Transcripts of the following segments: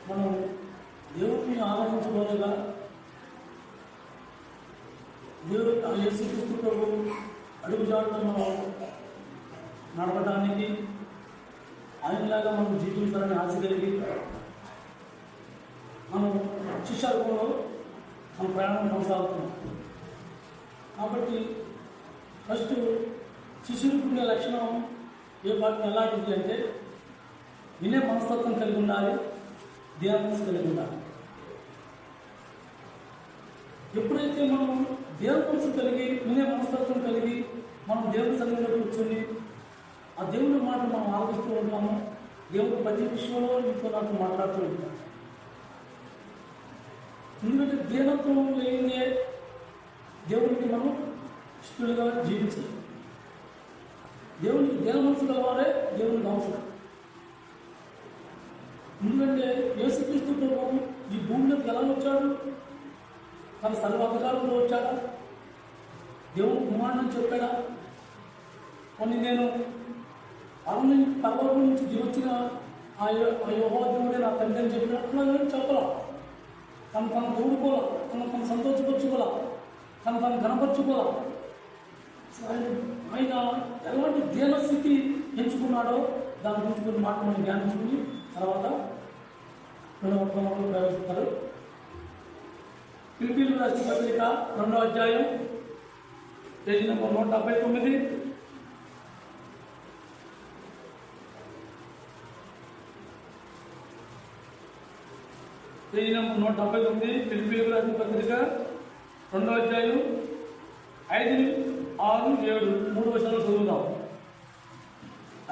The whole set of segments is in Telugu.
మనం దేవుడిని ఆరాధించబోగా దేవుడు యేసుక్రీస్తు ప్రభు అడుగుజాడలో మనం నడవడానికి ఆయనలాగా మనం జీవించాలని ఆశ కలిగి మనం శిష్యత్వంలో మన ప్రయాణం కొనసాగుతున్నాం. కాబట్టి ఫస్ట్ శిష్యుడికి ఉండే లక్షణం ఎలాంటిది అంటే వినే మనస్తత్వం కలిగి ఉండాలి, ధ్యాన మనసు కలిగి ఉండాలి. ఎప్పుడైతే మనం ధ్యాన మనసు కలిగి వినే మనస్తత్వం కలిగి మనం దేవుని సన్నిధిలో కూర్చొని ఆ దేవుని మాట మనం ఆలోచిస్తూ ఉంటాము, దేవుడు ప్రతి విషయంలో నీతో నాకు మాట్లాడుతూ ఉంటాం. ఎందుకంటే ధ్యానత్వం లేనిదే దేవునికి మనం ఇష్టలుగా జీవించాలి. దేవునికి ధ్యాన మనసు కావాలి, దేవునికి అవసరం. ఎందుకంటే యేసుక్రీస్తు ప్రభు ఈ భూమిలోకి ఎలా వచ్చాడు? తన సర్వాధికారంలో వచ్చాడా? దేవుని కుమారుని చెప్పాడా? కొన్ని నేను పర్వతం నుంచి దిగొచ్చిన ఆ యెహోవా దేవుడే నా తండ్రి అని చెప్పినట్లు నేను చెప్పలా. తను తోడుకోలా, తను సంతోషపరచుకోలా, తను గణపరచుకోలా. ఆయన ఎలాంటి ధ్యానస్థితి ఎంచుకున్నాడో దాని గురించి కొన్ని మాటలు మనం ధ్యానించుకుని తర్వాత రెండవ క్రమంలో ప్రవేశిస్తారు. ఫిలిప్పీయులకు రాసిన పత్రిక 2వ అధ్యాయం పేజీ నెంబర్ 179. పేజీ నెంబర్ 179 ఫిలిప్పీయులకు రాసిన పత్రిక 2వ అధ్యాయం 5, 6, 7 3 వచనాలు చదువుదాం.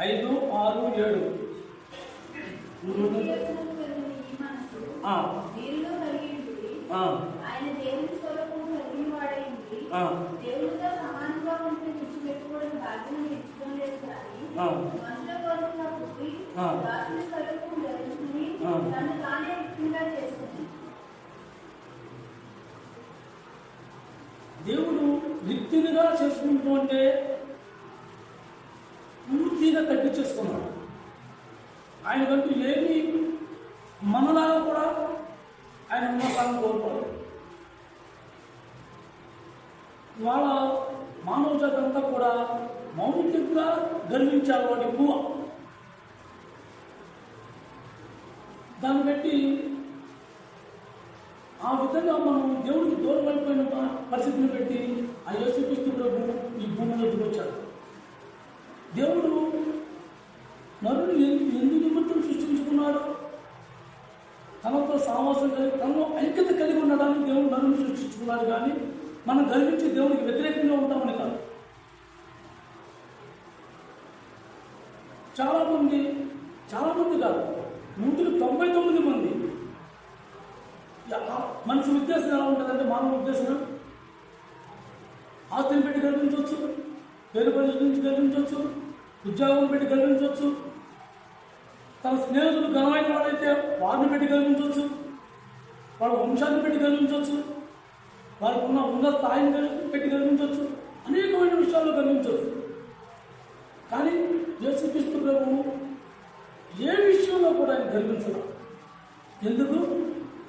5, 6, 7 ఆయన దేవుని స్వరూపం కలిగిన వాడైంది. దేవుడితో సమానంగా ఉంటే విడిచిపెట్టుకోవడం భాగ్యం తెచ్చుకోలేదు కానీ మనుషుల కోసం పుట్టి దాసుని స్వరూపం ధరించుకుని తను తానే వ్యక్తిగా చేసుకుంది. దేవుడు వ్యక్తినిగా చేసుకుంటూ అంటే పూర్తిగా తగ్గించేసుకున్నాడు. ఆయనకంటూ ఏమి మనలాగా కూడా ఆయన ఉన్నతాన్ని కోరుకోవాలి. ఇవాళ మానవ జాతి అంతా కూడా మౌలికంగా గర్వించాలి వాటి ఎక్కువ. దాన్ని బట్టి ఆ విధంగా మనం దేవుడికి దూరం అయిపోయిన పరిస్థితిని పెట్టి ఆ యేసుక్రీస్తు ప్రభు ఈ భూమిలోకి వచ్చాడు. దేవుడు నరుని ఎందుకు నిమిత్తం సృష్టించుకున్నాడు? తనతో సావాసం కలిగి తనలో ఐక్యత కలిగి ఉండడానికి దేవుడు నరుని సృష్టించుకున్నాడు. కానీ మనం గర్వించి దేవునికి వ్యతిరేకంగా ఉంటామని కాదు. చాలామంది కాదు, 99 మంది మనిషి ఉద్దేశం ఎలా ఉంటుందంటే, మానవ ఉద్దేశం ఆస్తిని పెట్టి గర్వించవచ్చు, పేరు పరిస్థితి నుంచి గర్వించవచ్చు, ఉద్యోగం పెట్టి గర్వించవచ్చు, తన స్నేహితులు ఘనమైన వాడైతే వారిని పెట్టి గర్వించవచ్చు, వాళ్ళ వంశాన్ని పెట్టి గర్వించవచ్చు, వారికి ఉన్న స్థాయిని పెట్టి గర్వించవచ్చు, అనేకమైన విషయాల్లో గర్వించవచ్చు. కానీ యేసుక్రీస్తు ప్రభువు ఏ విషయంలో కూడా ఆయన గర్వించరు. ఎందుకు?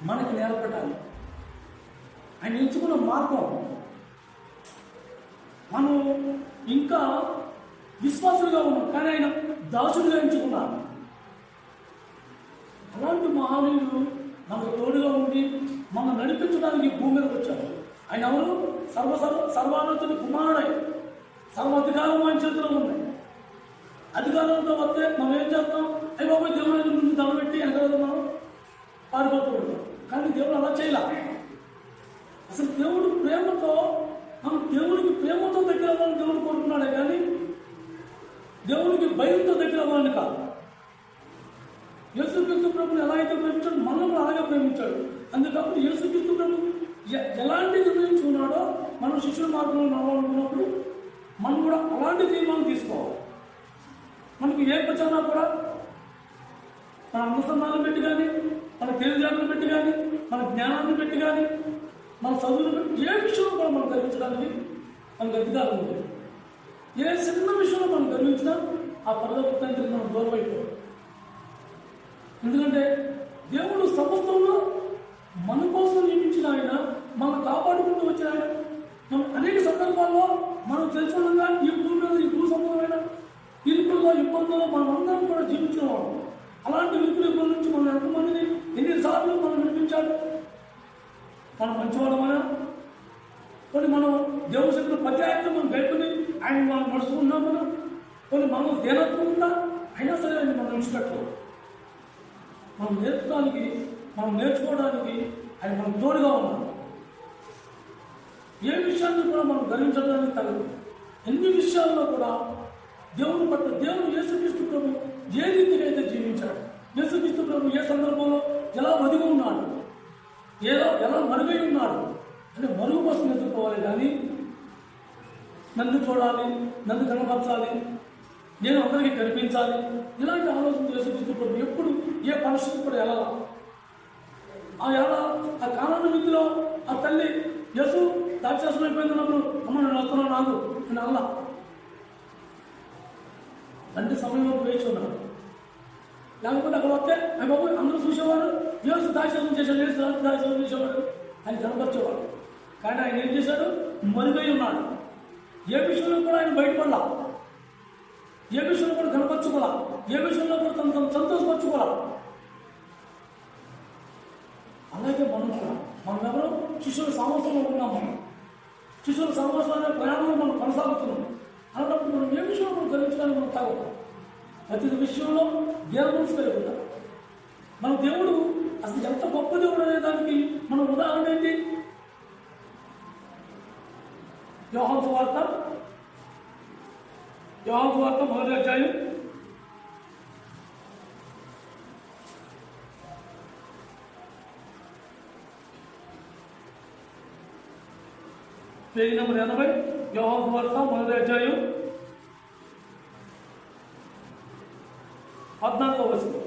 మనకి నేర్పటాలి. ఆయన ఎంచుకున్న మార్గం మనం ఇంకా విశ్వాసులుగా ఉన్నాం, కానీ ఆయన దాసుడిగా ఎంచుకున్నారు. అలాంటి మహానీయులు మనకు తోడుగా ఉండి మనం నడిపించడానికి భూమి మీదకి వచ్చారు. ఆయన ఎవరు? సర్వాన్నతుని కుమారుడై సర్వాధికారం ఆయన చేతిలో ఉన్నాయి. అధికారంతో వస్తే మనం ఏం చేస్తాం? అయ్యి బాబు దేవుని ముందు తలబెట్టి ఎక్కడ మనం పారిపోతూ ఉంటాం. కానీ దేవుడు అలా చేయాల. అసలు దేవుడు ప్రేమతో మనం దేవునికి ప్రేమతో దగ్గర అవ్వాలని దేవుడు కోరుకున్నాడే కానీ దేవునికి భయంతో దగ్గర అవ్వాలని కాదు. యేసుక్రీస్తు ప్రభుని ఎలా అయితే ప్రేమించాడు మనల్ని అలాగే ప్రేమించాడు. అందుకప్పుడు యేసుక్రీస్తు ప్రభు ఎలాంటి నిర్ణయించుకున్నాడో మనం శిష్యుల మార్గంలో నడవాలనుకున్నప్పుడు మనం కూడా అలాంటి తీర్మానం తీసుకోవాలి. మనకు ఏ ప్రచారం కూడా మన అనుసంధానం పెట్టి కానీ, మన తెలివితేటలు పెట్టి కానీ, మన జ్ఞానాన్ని పెట్టి కానీ, మన చదువులు పెట్టి ఏ విషయంలో కూడా మనం గర్వించడానికి మనకు అధికారం ఉంది. ఏ చిన్న విషయంలో మనం గర్వించినా ఆ పరలోక తండ్రికి మనం దూరం అయిపోవాలి. ఎందుకంటే దేవుడు సమస్తంలో మన కోసం నియమించిన ఆయన, మనం కాపాడుకుంటూ వచ్చిన ఆయన, మనం అనేక సందర్భాల్లో మనం తెలుసుకున్నగా ఈ భూమి మీద ఈ భూ సంబంధమైన ఇరుకుల్లో ఇబ్బందుల్లో మనం అందరం కూడా జీవించిన వాళ్ళం. అలాంటి ఇరుకుల ఇబ్బంది నుంచి మనం ఎంతమందిని ఎన్నిసార్లు మనం వినిపించాడు. మనం మంచివాడమైనా కొన్ని మనం దేవుడి శక్తులు పర్యాప్తం మనం గైపుని ఆయన మనం నడుచుకున్నాం. కొన్ని మనం దేనత్వం ఉందా అయినా సరే ఆయన మనం విడిచిపెట్టలేదు. మనం నేర్చుకోవడానికి ఆయన మనం తోడుగా ఉన్నాం. ఏ విషయాన్ని కూడా మనం గర్వించడానికి తగదు. ఎన్ని విషయాల్లో కూడా దేవుని పట్ల దేవుడు యేసుక్రీస్తు ప్రభు ఏ రీతిగా అయితే జీవించాడు, యేసుక్రీస్తు ప్రభు ఏ సందర్భంలో ఎలా ఒదిగి ఉన్నాడు, ఎలా మరుగై ఉన్నాడు అంటే మరుగు కోసం ఎదుర్కోవాలి. కానీ నన్ను చూడాలి, నన్ను కనపరచాలి, నేను అందరికీ కనిపించాలి, ఇలాంటి ఆలోచన యేసుక్రీస్తు ప్రభు ఎప్పుడు ఏ పరిస్థితి కూడా ఎలా ఆ కాలాన్ని విధిలో ఆ తల్లి యేసు దాక్షాసం అయిపోయిందన్నప్పుడు అమ్మ నేను వస్తున్నాను నాకు నేను అల్లా అంటే సమయంలో వేచి ఉన్నాడు. లేకపోతే అక్కడ వస్తే ఆయన బాబు అందరూ చూసేవారు, యేసు దాక్షాసం చేశాడు, యేసు దాక్షాసం చేసేవాడు, ఆయన కనపరిచేవాడు. కానీ ఆయన ఏం చేశాడు? మరుగై ఉన్నాడు. ఏ విషయంలో కూడా ఆయన బయటపడలా, ఏ విషయంలో కూడా కనపరచుకోవాలా, ఏ విషయంలో కూడా తను సంతోషపరచుకోవాలా. అలాగే మనం ఎవరో శిష్యుల సమావేశంలో ఉన్నాం. మనం శిష్యుల సమావేశంలో ప్రయాణంలో మనం కొనసాగుతున్నాం. అలాంటప్పుడు మనం ఏ విషయంలో మనం గ్రహించడానికి మనం తాగదు. ప్రతి విషయంలో దేవుడు కలిగి ఉంటాం. మన దేవుడు అసలు ఎంత గొప్ప దేవుడు అనే దానికి మన ఉదాహరణ ఏంటి? యోహాను సువార్త 1వ అధ్యాయం 80 యోహాను సువార్త 1వ అధ్యాయం 14వ వచనం.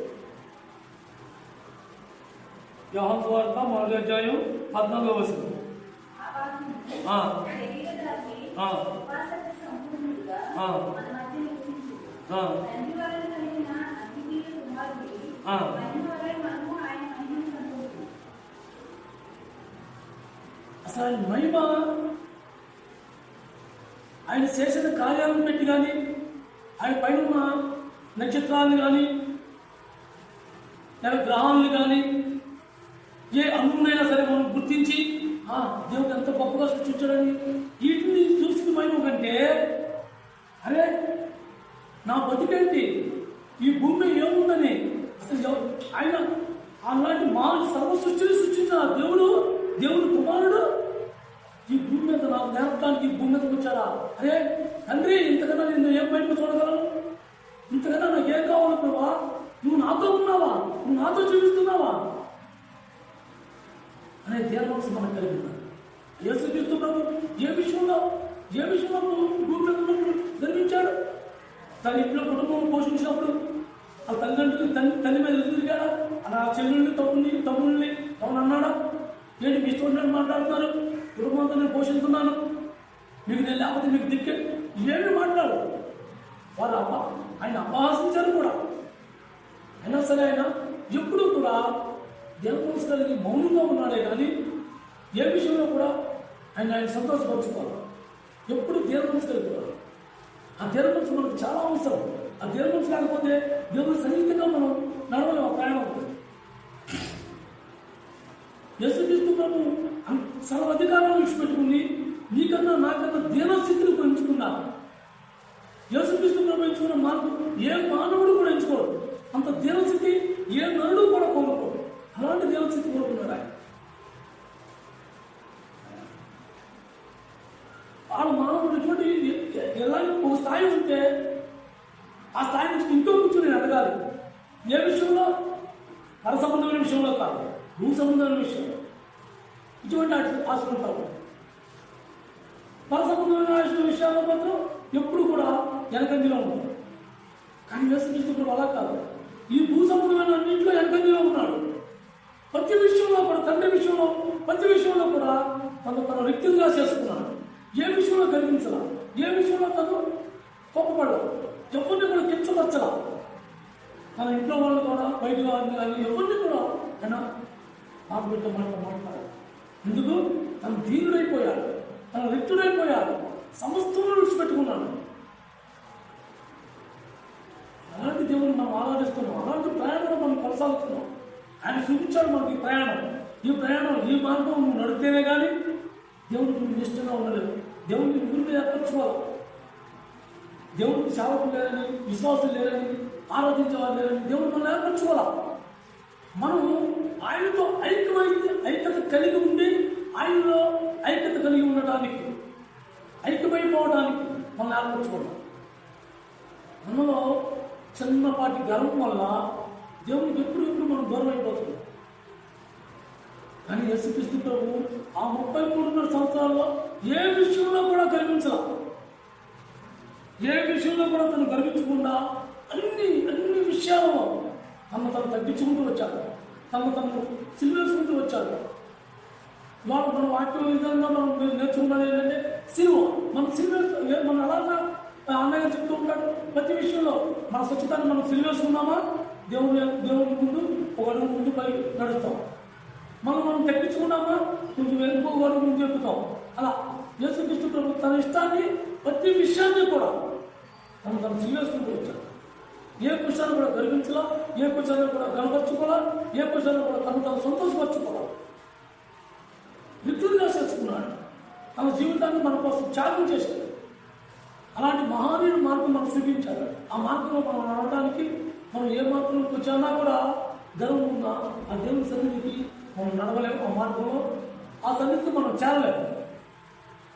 యోహాను సువార్త 1వ అధ్యాయం 14వ వచనం. అసలు ఆయన మహిమ ఆయన చేసిన కార్యాలను పెట్టి కానీ, ఆయన పైన ఉన్న నక్షత్రాలను కానీ లేదా గ్రహాలను కానీ ఏ అన్నునైనా సరే మనం గుర్తించి దేవుడు ఎంత గొప్పగా సృష్టించాడని వీటిని చూసిన మహిమ కంటే అరే నా బతికేంటి, ఈ భూమి ఏముందని అసలు ఆయన అలాంటి సర్వ సృష్టిని సృష్టించిన దేవుడు కుమారుడు ఈ భూమి మీద నాకు నేర్పడానికి ఈ భూమి మీదకి వచ్చాడా? అరే తండ్రి, ఇంతకన్నా నేను ఏం బయట చూడగలను? ఇంతకన్నా నాకు ఏం కావాలి ప్రభా? నువ్వు నాతో ఉన్నావా? నువ్వు నాతో జీవిస్తున్నావా అనే దేవవంశం మనకు కలిగింది. యేసుక్రీస్తు ప్రభు ఏ విషయంలో భూమి మీద ఉన్నప్పుడు గర్వించాడు. తన ఇంట్లో కుటుంబం పోషించినప్పుడు ఆ తల్లిదండ్రులు తల్లి మీద ఎదురుగాడా? అలా చెల్లెల్ని తమ్ముళ్ళని అవును అన్నాడా? ఏంటి మీ ఇష్టం మాట్లాడుతున్నారు, కుటుంబంతో నేను పోషిస్తున్నాను, మీకు నేను లేకపోతే మీకు దిక్కే ఏమి మాట్లాడు. వారు ఆయన అపహాసించారు కూడా. అయినా సరే ఆయన ఎప్పుడూ కూడా దేవుని కలిగి మౌనంగా ఉన్నాడే కానీ ఏ విషయంలో కూడా ఆయన సంతోషపరచుకోవాలి. ఎప్పుడు దేవుని కలిగి ఉన్నాడు. ఆ దేవుని మనకు చాలా అవసరం. ఆ దేవుని లేకపోతే దేవుని సన్నిహితంగా మనం నడవలేము. ప్రయాణం అవుతుంది. యేసుక్రీస్తు ప్రభు సర్వ అధికారాన్ని విడిచిపెట్టుకుని నీకన్నా నాకన్నా దీనస్థితిని పెంచుకున్నారు. యేసుక్రీస్తు ప్రభు ఎంచుకున్న మార్పు ఏ మానవుడు కూడా ఎంచుకోడు. అంత దీనస్థితి ఏ నరుడు కూడా కోరుకోడు. అలాంటి దీనస్థితి కోరుకున్నారు ఆయన. వాళ్ళ మానవుడు ఎటువంటి ఎలాంటి ఒక స్థాయి ఉంటే ఆ స్థాయి నుంచి ఇంకో కూర్చొని నేను ఎదగాలి. ఏ విషయంలో? పర సంబంధమైన విషయంలో కాదు, భూ సంబంధమైన విషయంలో. ఇటువంటి ఆశలుంటాము. పర సంబంధమైన విషయాల్లో మాత్రం ఎప్పుడు కూడా వెనకంజలో ఉంటాడు. కానీ యేసుక్రీస్తు అలా కాదు. ఈ భూ సంబంధమైన అన్నింటిలో వెనకంజలో ఉన్నాడు. ప్రతి విషయంలో కూడా, తండ్రి విషయంలో ప్రతి విషయంలో కూడా తను వ్యక్తిగా చేసుకున్నాడు. ఏ విషయంలో గర్వించలా, ఏ విషయంలో తను గొప్పపడలా, ఎవరిని కూడా కించపరచలా. తన ఇంట్లో వాళ్ళు కూడా, బయట వారిని కానీ ఎవరిని కూడా ఆయన మాట పెట్టే మాట మాట్లాడాడు. ఎందుకు? తను ధీరుడైపోయాడు, తన రిక్తుడైపోయాడు, సమస్తం విడిచిపెట్టుకున్నాడు. అలాంటి దేవుని మనం ఆరాధిస్తున్నాం, అలాంటి ప్రయాణం మనం కొనసాగుతున్నాం. ఆయన చూపించాడు మనకి ఈ ప్రయాణం. ఈ మార్గం నువ్వు నడితేనే కానీ దేవుడికి నువ్వు ఇష్టంగా ఉండలేవు. దేవుడికి గురించి ఏర్పరచుకోవాలి. దేవుడికి సేవకులు లేరని, విశ్వాసం లేరని, ఆరాధించేవారు లేరని దేవుడు మనం ఏర్పరచుకోవాలి. మనం ఆయనతో ఐక్యత కలిగి ఉండి ఆయనలో ఐక్యత కలిగి ఉండటానికి, ఐక్యమైపోవడానికి మనం ఏర్పరచుకోవాలి. మనలో చిన్నపాటి గర్వం వల్ల దేవునికి ఎప్పుడు మనం దూరం అయిపోతున్నాం. కానీ యేసుక్రీస్తు ప్రభు ఆ 33 సంవత్సరాల్లో ఏ విషయంలో కూడా గర్వించాల. ఏ విషయంలో కూడా తను గర్వించకుండా అన్ని విషయాలలో తను తగ్గించుకుంటూ వచ్చాడు, తను సిలువేసుకుంటూ వచ్చాడు. ఇవాళ మన వాక్య విధంగా మనం నేర్చుకున్నది ఏంటంటే సిలువ. మనం అలాగా అన్నయ్య చెప్తూ ఉంటాడు, ప్రతి విషయంలో మన స్వచ్ఛతాన్ని మనం సిలువేసుకున్నామా దేవుని ముందు ఒక అడుగు ముందు పై నడుస్తాం. మనం తగ్గించుకున్నామా కొంచెం వెనుక అడుగు ముందు చెప్పుతాం. అలా యేసుక్రీస్తు ప్రభు తన ఇష్టాన్ని ప్రతి విషయాన్ని కూడా తను సిలువేసుకుంటూ వచ్చాడు. ఏ విషయాన్ని కూడా గర్వించాలా, ఏ విషయాన్ని కూడా కనపరుచుకోవాలా, ఏ విషయాన్ని కూడా తను సంతోషపరచుకోవాలి. విద్యుత్గా చేసుకున్నాడు. తన జీవితాన్ని మన కోసం త్యాగం చేశాడు. అలాంటి మహానీయుడు మార్గం మనం చూపించాడు. ఆ మార్గంలో మనం నడవడానికి మనం ఏ మార్గంలోకి వచ్చామన్నా కూడా గర్వం ఉన్నా ఆ దేవుని సన్నిధికి మనం నడవలేము. ఆ మార్గంలో ఆ సన్నిధికి మనం చేరలేము.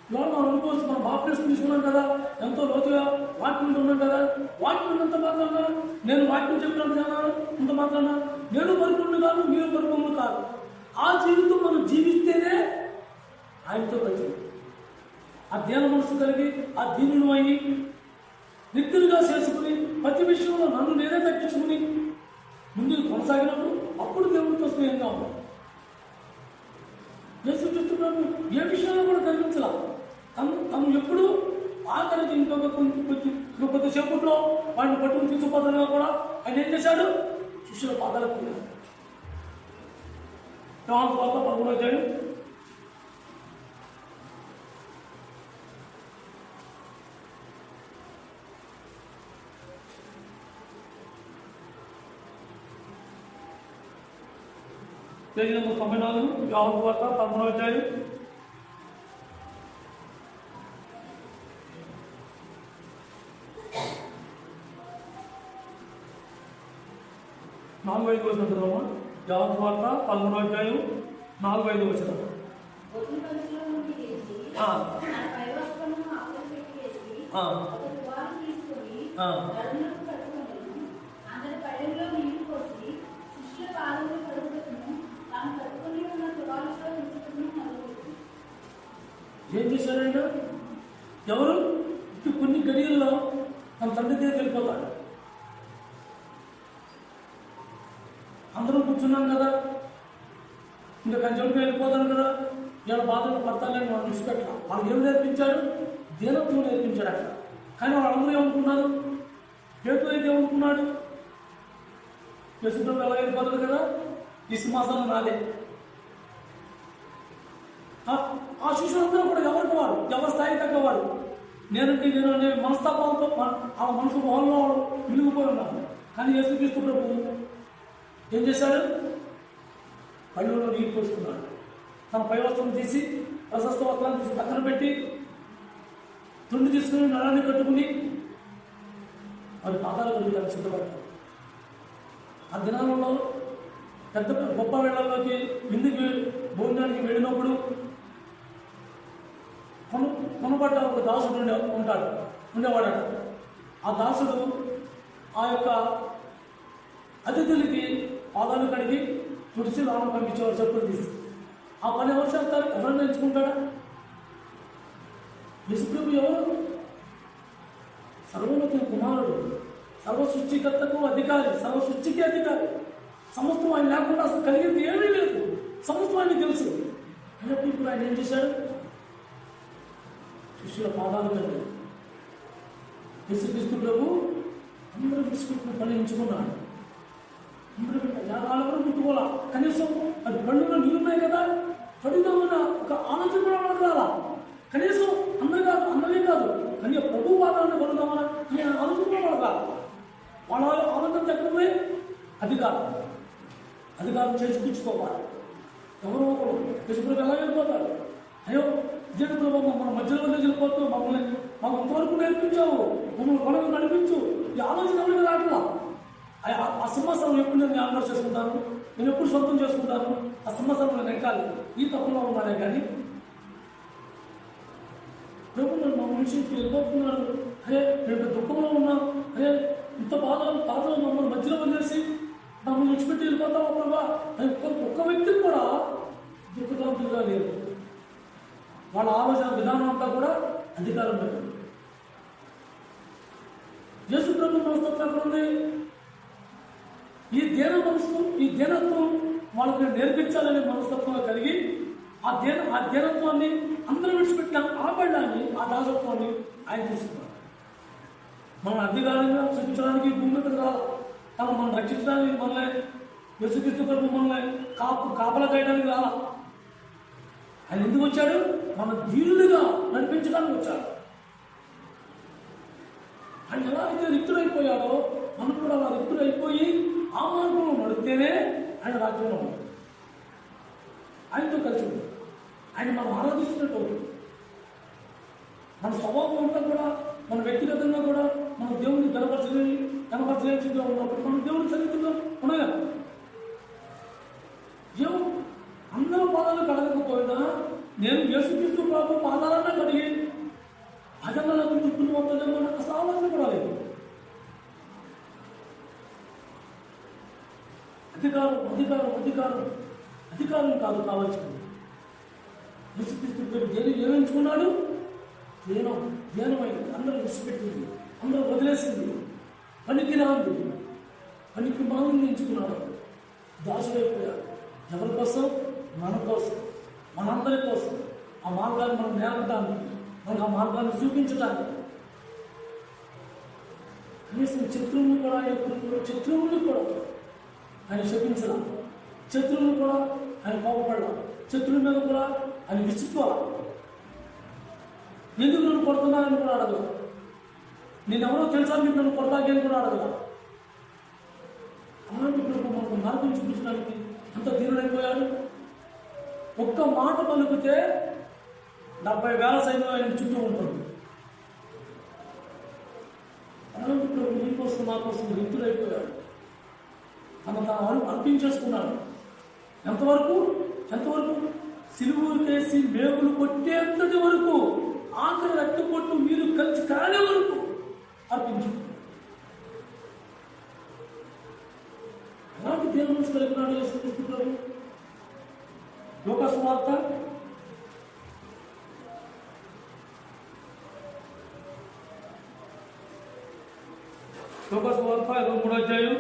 ఇవాళ మనం అనుకోవచ్చు, మనం బాప్టిజం తీసుకున్నాం కదా, ఎంతో లోతుగా వాక్యం ఉన్నాం కదా, వాక్యం ఉన్నంత మాత్రాన నేను వాక్యం చెప్పినంత అంత మాత్రాన నేను పరిపూర్ణ కాదు, మీరు పరిపూర్ణ కాదు. ఆ జీవితం మనం జీవిస్తేనే ఆయనతో కలిసి ఆ ధ్యాన మనసు కలిగి ఆ దీనులు అయ్యి నిత్యులుగా చేసుకుని ప్రతి విషయంలో నన్ను నేనే తగ్గించుకుని ముందుకు కొనసాగినప్పుడు అప్పుడు దేవుడితో స్నేహంగా ఉన్నాం. యేసుక్రీస్తు ఏ విషయంలో కూడా గర్వించాల. తను ఎప్పుడు ఆఖరికి కొద్దిసేపట్లో వాడిని పట్టుకుని తీసుకుపోతానుగా కూడా ఆయన ఏం చేశాడు? శిష్యుల పాదాలకు పోయాడు. యోహాను సువార్త 13వ అధ్యాయం 94. యోహాను సువార్త 13వ అధ్యాయం 4-5 వచనం చదవమ్మా. యోహాను సువార్త 13వ అధ్యాయం 4-5 వచనం. ఏం చేశాడంటే ఎవరు కొన్ని గడియల్లో తన తండ్రి దగ్గరికి వెళ్ళిపోతాడు. అందరూ కూర్చున్నాం కదా, ఇంకా కంచెలకు వెళ్ళిపోతాను కదా, ఇలా బాధలు పడతానని వాళ్ళు విడిచిపెట్టాలి. వాళ్ళు ఏం నేర్పించాడు? దీనత్వం నేర్పించాడు అక్కడ. కానీ వాళ్ళందరూ ఏమనుకున్నారు? పేతురు అయితే ఏమనుకున్నాడు? యేసుప్రభు ఎలా వెళ్ళిపోతాడు కదా, ఈ సింహాసనం నాదే. ఆ శిష్యులందరూ కూడా ఎవరికి వాడు, ఎవరి స్థాయి తగ్గవాడు. నేనంటే నేను మనస్తాపాలతో ఆ మనసు మొహంలో మిలిగిపోయి ఉన్నాను. కానీ యేసుక్రీస్తు ప్రభు ఏం చేశాడు? పళ్ళులో నీరు పోసుకున్నాడు. తన పై వస్త్రం తీసి, ప్రశస్త వస్త్రాన్ని తీసి పక్కన పెట్టి, తుండి తీసుకుని నరాన్ని కట్టుకుని వారి పాదాలు కడుగుతానికి సిద్ధపడ్డాడు. ఆ దినాలలో పెద్ద గొప్ప వేళల్లోకి విందుకి భోజనానికి వెళ్ళినప్పుడు కొనబడ్డ ఒక దాసుడు ఉండేవాడట. ఆ దాసుడు ఆ యొక్క అతిథులకి పాదాలు కడిగి తుడిసి లోన పంపించేవారు చెప్పులు తీసి. ఆ పని ఎవరు చేస్తారు? ఎవరైనా ఎంచుకుంటాడా? యేసుప్రభు ఎవరు? సర్వోన్నతుని కుమారుడు, సర్వ సృష్టికర్తకు అధికారి, సర్వ సృష్టికి అధికారి. సమస్తం ఆయన లేకుండా అసలు కలిగింది ఏమీ లేదు. సమస్తం ఆయనకి తెలుసు. అయినప్పుడు ఇప్పుడు ఆయన ఏం చేశాడు? శిష్యుల పాదాలు కట్టాడు. యేసుక్రీస్తు ప్రభు అందరూ విసుకుంటున్న పని ఎంచుకున్నాడు. అందరూ వాళ్ళు కూడా ముట్టుకోవాలా, కనీసం అది కళ్ళులో నీళ్ళున్నాయి కదా కడుగుదామన్న ఒక ఆలోచన కూడా వాళ్ళకి రాలా. కనీసం అందరినీ కాదు కానీ ప్రభు వాదాలను కలుగుదామన్న అనే ఆలోచన కూడా వాళ్ళకి రాలా. వాళ్ళ ఆనందం ఎక్కడుంది? అధికారం చేసి పుచ్చుకోవాలి. ఎవరో ఒకరు యశుప్రభు ఎలా వెళ్ళిపోతారు? అయ్యో ఇదేంటి ప్రభు మన మధ్యలో వెళ్ళిపోతావు, మాకు అంతవరకు నేర్పించావు, మమ్మల్ని కొనకు నడిపించు. ఈ ఆలోచన ఎవరికి రావట్లా. ఆ సింహాసనం ఎప్పుడు నేను ఆర్డర్ చేసుకుంటాను, నేను ఎప్పుడు సొంతం చేసుకుంటాను, ఆ సింహాసనం నేను ఎక్కాలి. ఈ తప్పులో ఉన్నానే కానీ ప్రభు నన్ను మా మనిషి వెళ్ళిపోతున్నాడు. అరే నేను దుఃఖంలో ఉన్నా, అరే ఇంత బాధలో మమ్మల్ని మధ్యలో వదిలేసి మమ్మల్ని విడిచిపెట్టి వెళ్ళిపోతావా ప్రభా అని ఒక్క వ్యక్తికి కూడా దుఃఖదాంతులుగా లేదు. వాళ్ళ ఆలోచన విధానం అంతా కూడా అధికారం పెట్టింది. యేసు ప్రభు మనస్తత్వం ఎక్కడ ఉంది? ఈ దీనత్వం వాళ్ళకి నేర్పించాలనే మనస్తత్వం కలిగి ఆ దీనత్వాన్ని అందరూ విడిచిపెట్టిన ఆ బళ్ళాన్ని, ఆ దాసత్వాన్ని ఆయన తీసుకున్నారు. మనం అధికారంగా చూపించడానికి భూమి మీద రాదు, మనం రక్షించడానికి మనల్ని యేసుక్రీస్తు ప్రభు మనల్ని కాపలా చేయడానికి రాలా. ఆయన ఎందుకు వచ్చాడు? మన దీనులుగా నడిపించడానికి వచ్చాడు. ఆయన ఎలా అయితే రిక్తుడైపోయాడో మనం కూడా అలా రిక్తుడైపోయి ఆ మార్గంలో నడిస్తేనే ఆయన రాజ్యంలో ఉంటుంది. ఆయనతో కలిసి ఉంటుంది. ఆయన మనం ఆరాధిస్తున్నట్టు అవుతుంది. మన స్వభావం అంతా కూడా మన వ్యక్తిగతంగా కూడా మన దేవుడిని కనపరచలేని స్థితిలో ఉన్నప్పుడు మనం దేవుని సన్నిధిలో ఉండలేము. అందరూ పాదాలు కడగకపోయినా నేను యేసుక్రీస్తు ప్రభు పాదాలన్నా కడిగి అజంగా నాకు గుర్తులు వస్తుందేమో నాకు అసలు ఆలోచన కూడా లేదు. అధికారం కాదు కావాల్సింది. యేసుక్రీస్తు ప్రభు ఏమించుకున్నాడు? ధ్యానమైంది. అందరూ విడిచిపెట్టింది, అందరూ వదిలేసింది, పనికి మాలిని ఎంచుకున్నాడు. దాసుడైపోయాడు. ఎవరి కోసం? మన కోసం, మనందరి కోసం. ఆ మార్గాన్ని మనం నేర్పడానికి, మనకు ఆ మార్గాన్ని చూపించడానికి. కనీసం శత్రువుని కూడా ఆయన శపించడం, శత్రువుని కూడా ఆయన కోపపడడం, శత్రువుల మీద కూడా ఆయన విసుక్కోవాలి. ఎందుకు నన్ను కొడుతున్నానని కూడా అడగల. నేనెవరో తెలుసా మీకు నన్ను కొడతాకేని కూడా అడగల. అలాంటి ప్రభు మనకు మార్గం చూపించడానికి అంత దీనుడైపోయాడు. ఒక్క మాట పలుకుతే 70,000 సైన్యం ఆయన చుట్టూ ఉంటుంది. అలాంటి ప్రభు నీకోసం నా కోసం రిక్తుడైపోయాడు. తాను అర్పించేసుకున్నాడు. ఎంతవరకు సిలువుకేసి మేకులు కొట్టేంతటి వరకు, ఆఖరి రక్తం కొట్టు మీరు కలిసి కాలే వరకు అర్పించు. అలాంటి దేవుని కలిగినాడు యేసుక్రీస్తు ప్రభు. లోకా సువార్త 23వ అధ్యాయం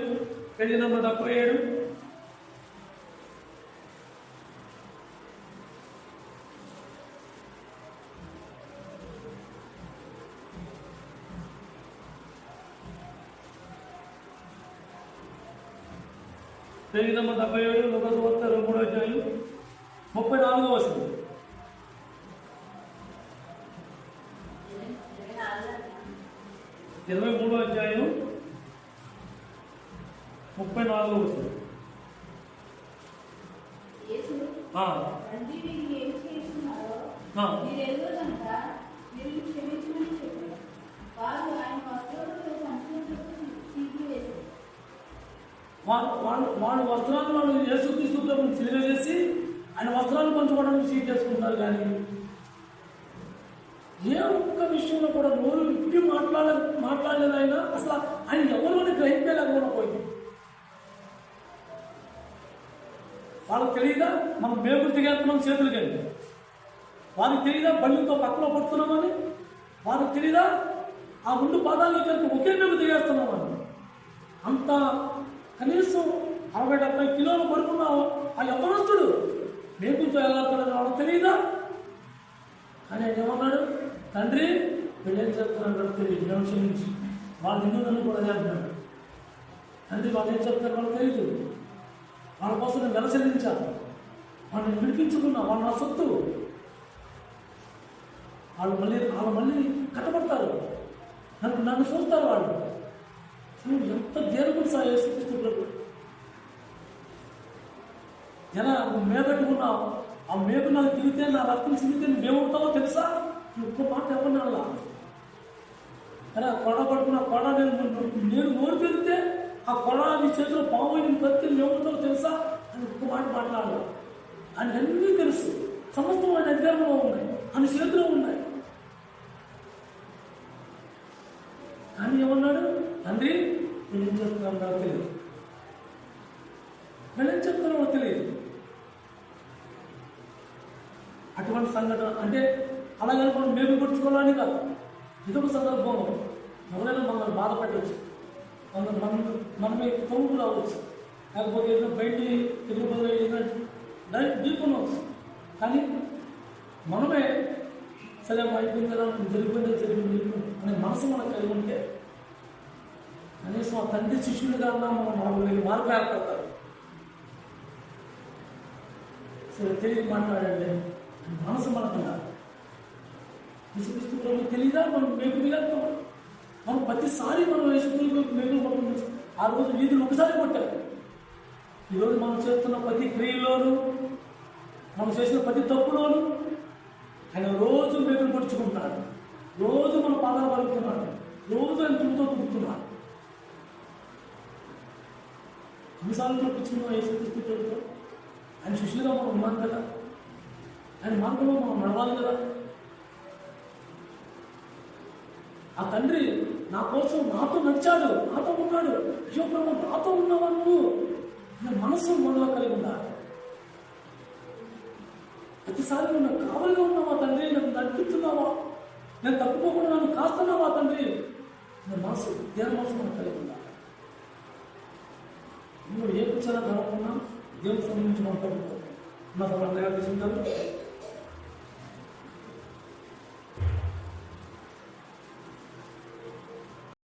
పేజీ నెంబర్ 77. పేజీ నెంబర్ 77, లోకా సువార్త 23వ అధ్యాయం 34వ వచనం. 23వ అధ్యాయం 34వ వచనం. వాడు వస్త్రాలు వాడు యేసుక్రీస్తు ప్రభువుని సిలువ చేసి ఆయన వస్త్రాలు పంచుకోవడానికి సీట్ చేసుకుంటారు. కానీ ఏ ఒక్క విషయంలో కూడా నోరు విప్పి మాట్లాడలేదైనా అసలు ఆయన ఎవరు అని గ్రహించలేకపోవడం పోయింది. వాళ్ళకి తెలియదా మనం మేకులు దిగేస్తున్నాం చేతులకి వెళ్ళి? వారికి తెలియదా బళ్ళతో పక్కలో పడుతున్నామని? వారికి తెలియదా ఆ ముందు పాదాలు కలిపి ఒకే మేము దిగేస్తున్నామని? అంత కనీసం 60-70 కిలోలు పడుకున్న ఆ యవ్వనస్తుడు మేకులతో ఎలా ఆడుతున్నాడు వాళ్ళకి తెలియదా? కానీ ఆయన ఏమన్నాడు? తండ్రి వీళ్ళేం చెప్తున్నాడు తెలియదు, నేను క్షమించి వాళ్ళు నిన్ను కూడా చేస్తున్నాడు. తండ్రి వాళ్ళు ఏం చెప్తారు వాళ్ళకి తెలియదు. వాళ్ళ కోసం నేను వెల చెల్లించాను, వాళ్ళని విడిపించుకున్నా, వాళ్ళు నా సొత్తు. వాళ్ళు మళ్ళీ కట్టబడతారు, నన్ను చూస్తారు వాళ్ళు. ఎంత దేనికుని యేసుక్రీస్తు ఎలా నువ్వు మేకట్టుకున్నావు, ఆ మేకు నాకు తిరిగితే, నా రక్తం తిరిగితే నువ్వేమవుతావో తెలుసా? నువ్వు ఒక్క మాట ఎవరిని అలా అరే కొడ పడుకున్న కొడ నేను నోరు తిరిగితే ఆ కొడ నీ చేతిలో పాము నేను కత్తి నువ్వేమవుతావో తెలుసా అని ఒక్క మాట మాట్లాడాలి. ఆయనకు అన్నీ తెలుసు, సమస్తం ఆయన అధికారంలో ఉన్నాయి, ఆయన చేతిలో ఉన్నాయి. కానీ ఏమన్నాడు? తండ్రి నేను ఏం చెప్తున్నాను నాకు తెలియదు, నేను ఏం చెప్తున్నానో తెలియదు. అటువంటి సంఘటన అంటే అలాగే మనం మేలు పడుచుకోవాలని కాదు. ఇదొక సందర్భం, ఎవరైనా మనల్ని బాధపడవచ్చు, మనమే తొమ్మిది రావచ్చు, లేకపోతే ఏదైనా బయటికి తిరుగుబడి డైరెక్ట్ ఢీకొనవచ్చు. కానీ మనమే సరే అయిపోయింది కదా, జరిగింది అనే మనసు మనకు కలిగి ఉంటే కనీసం ఆ తండ్రి శిష్యులుగా మనం మార్పు ఏర్పడతారు. సరే తెలియదు మాట్లాడండి మనసు మనకున్నారు. యేసుక్రీస్తు ప్రభువు తెలియదా మనం మేకులుగా మనం ప్రతిసారి మనం యేసుక్రీస్తు మేకులు పట్టుకుంటాం. ఆ రోజు వీధులు ఒకసారి కొట్టారు. ఈరోజు మనం చేస్తున్న ప్రతి క్రియలోనూ, మనం చేసిన ప్రతి తప్పులోనూ ఆయన రోజు మేకులు పడుచుకుంటున్నాడు, రోజు మన పాదాలు పలుకుతున్నాడు, రోజు ఆయన తుమ్ముతో తుడుతున్నాడు. ఎన్నిసార్లు చూపించుకున్నాం యేసుక్రీస్తు ప్రభువుతో? ఆయన శిష్యులుగా మనం ఉన్నాం కదా, ఆయన మార్గంలో మనం నడవాలి కదా. ఆ తండ్రి నా కోసం నాతో నడిచాడు, నాతో ఉన్నాడు. అయ్యో ప్రభు నాతో ఉన్నావా నువ్వు అనే మనసు మనలో కలిగి ఉండాలి. ప్రతిసారి నువ్వు నాకు కావలిగా ఉన్నావా తండ్రి, నన్ను నడిపిస్తున్నావా, నేను తప్పుకోకుండా నన్ను కాస్తున్నావా తండ్రి అనే మనసు, దేవుని మనసు మనకు కలిగి ఉండాలి. నువ్వు ఏ కూర్చొని గడపకున్నా దేవునికి సంబంధించి మనం పడుకోవాలి. నా సమయంలో తీసుకుంటారు.